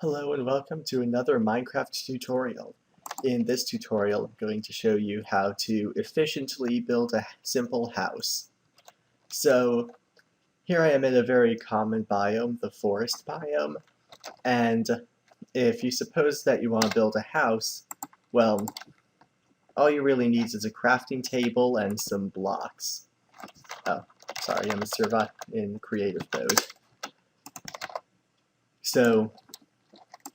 Hello and welcome to another Minecraft tutorial. In this tutorial, I'm going to show you how to efficiently build a simple house. So, here I am in a very common biome, the forest biome, and if you suppose that you want to build a house, well, all you really need is a crafting table and some blocks. Oh, sorry, I'm in creative mode. So,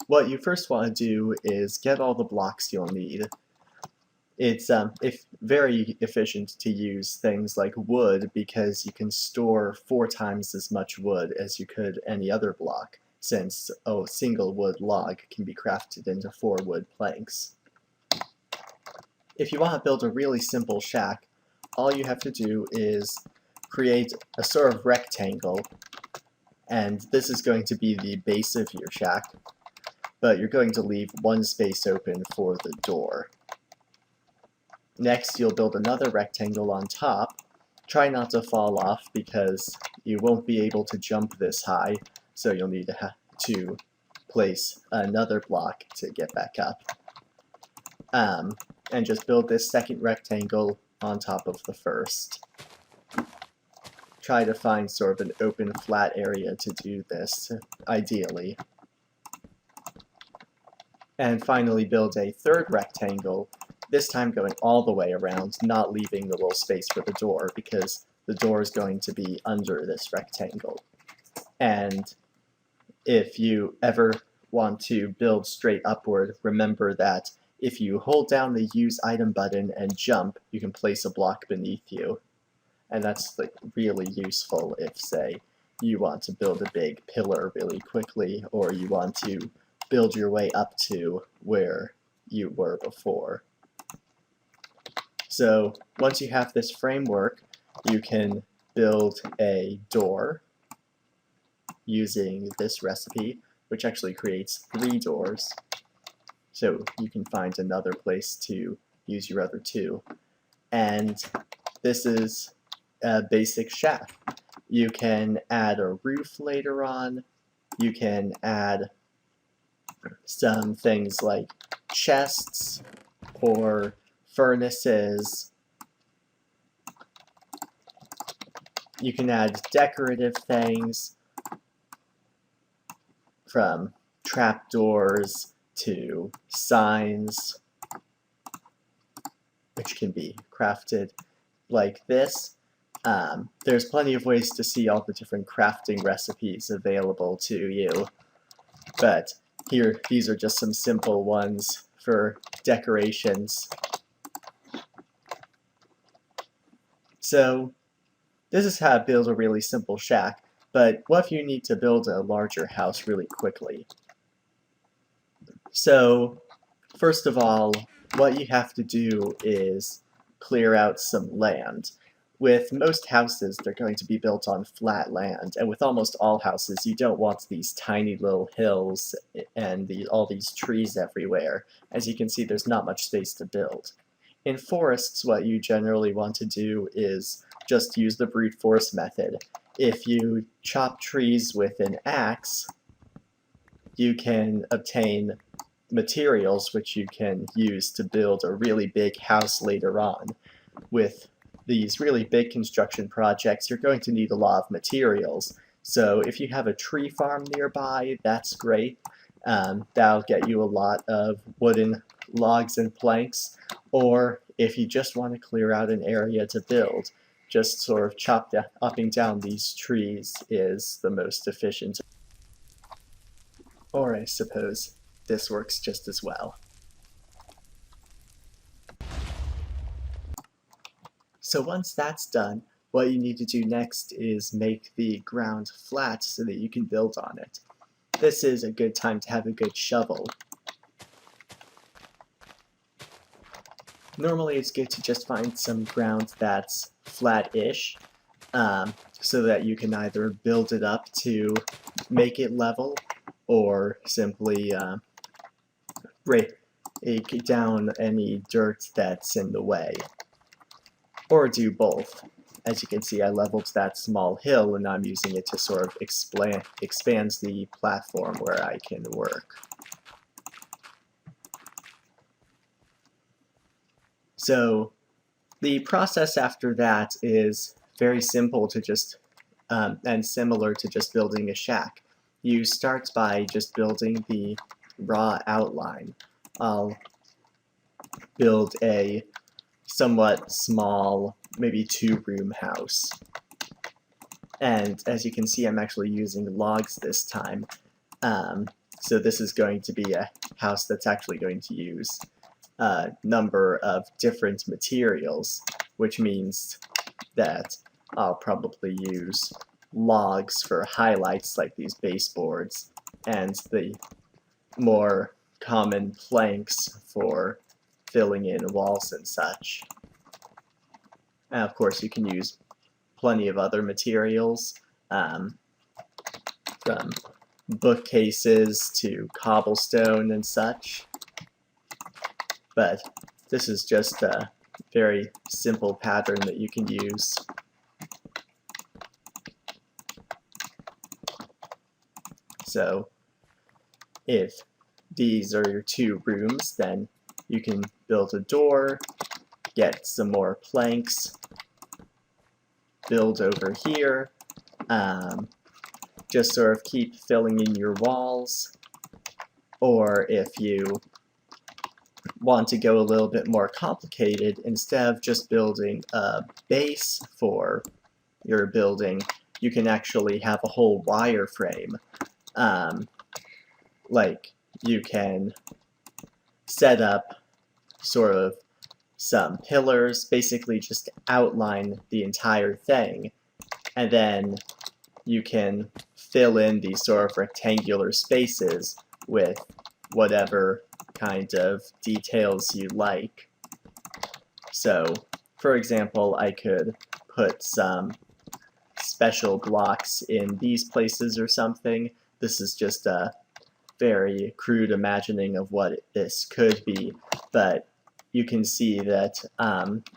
what you first want to do is get all the blocks you'll need. It's very efficient to use things like wood because you can store 4 times as much wood as you could any other block, since a single wood log can be crafted into 4 wood planks. If you want to build a really simple shack, all you have to do is create a sort of rectangle, and this is going to be the base of your shack, but you're going to leave one space open for the door. Next, you'll build another rectangle on top. Try not to fall off because you won't be able to jump this high, so you'll need to place another block to get back up. And just build this second rectangle on top of the first. Try to find sort of an open flat area to do this, ideally. And finally build a third rectangle, this time going all the way around, not leaving the little space for the door, because the door is going to be under this rectangle. And if you ever want to build straight upward, remember that if you hold down the Use Item button and jump, you can place a block beneath you. And that's really useful if, say, you want to build a big pillar really quickly, or you want to build your way up to where you were before. So once you have this framework, you can build a door using this recipe, which actually creates 3 doors. So you can find another place to use your other 2. And this is a basic shack. You can add a roof later on. You can add some things like chests or furnaces. You can add decorative things from trapdoors to signs, which can be crafted like this. There's plenty of ways to see all the different crafting recipes available to you, but here, these are just some simple ones for decorations. So, this is how to build a really simple shack, but what if you need to build a larger house really quickly? So, first of all, what you have to do is clear out some land. With most houses, they're going to be built on flat land, and with almost all houses, you don't want these tiny little hills and all these trees everywhere. As you can see, there's not much space to build. In forests, what you generally want to do is just use the brute force method. If you chop trees with an axe, you can obtain materials which you can use to build a really big house later on. With these really big construction projects, you're going to need a lot of materials. So if you have a tree farm nearby, that's great. That'll get you a lot of wooden logs and planks. Or if you just want to clear out an area to build, just sort of chopping down these trees is the most efficient. Or I suppose this works just as well. So once that's done, what you need to do next is make the ground flat so that you can build on it. This is a good time to have a good shovel. Normally it's good to just find some ground that's flat-ish, so that you can either build it up to make it level, or simply break down any dirt that's in the way. Or do both. as you can see, I leveled that small hill, and I'm using it to sort of expand the platform where I can work. So the process after that is very simple to just and similar to just building a shack. You start by just building the raw outline. I'll build a somewhat small, maybe 2-room house. And as you can see, I'm actually using logs this time. So this is going to be a house that's actually going to use a number of different materials, which means that I'll probably use logs for highlights like these baseboards, and the more common planks for filling in walls and such. And of course you can use plenty of other materials, from bookcases to cobblestone and such. But this is just a very simple pattern that you can use. So if these are your 2 rooms, then you can build a door, get some more planks, build over here, just sort of keep filling in your walls. Or if you want to go a little bit more complicated, instead of just building a base for your building, you can actually have a whole wireframe. Like, you can set up sort of some pillars, basically just outline the entire thing, and then you can fill in these sort of rectangular spaces with whatever kind of details you like. So, for example, I could put some special blocks in these places or something. This is just a very crude imagining of what this could be, but you can see that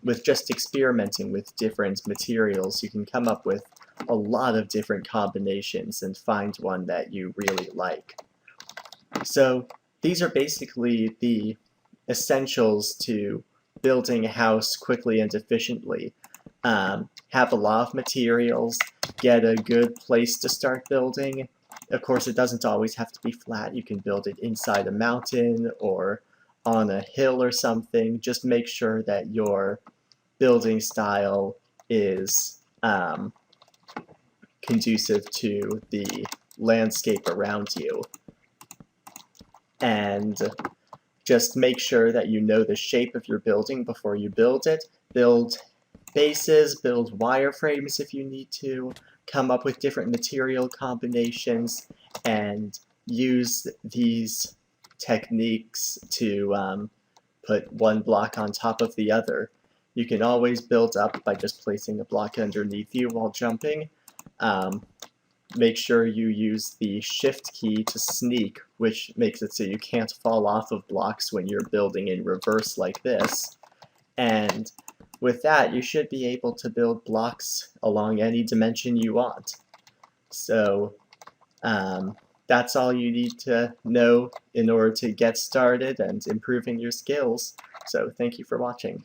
with just experimenting with different materials, you can come up with a lot of different combinations and find one that you really like. So these are basically the essentials to building a house quickly and efficiently. Have a lot of materials, get a good place to start building. Of course, it doesn't always have to be flat. You can build it inside a mountain or on a hill or something. Just make sure that your building style is conducive to the landscape around you. And just make sure that you know the shape of your building before you build it. Build bases, build wireframes if you need to, come up with different material combinations, and use these techniques to put one block on top of the other. You can always build up by just placing a block underneath you while jumping. Make sure you use the shift key to sneak, which makes it so you can't fall off of blocks when you're building in reverse like this. And with that, you should be able to build blocks along any dimension you want. So that's all you need to know in order to get started and improving your skills. So thank you for watching.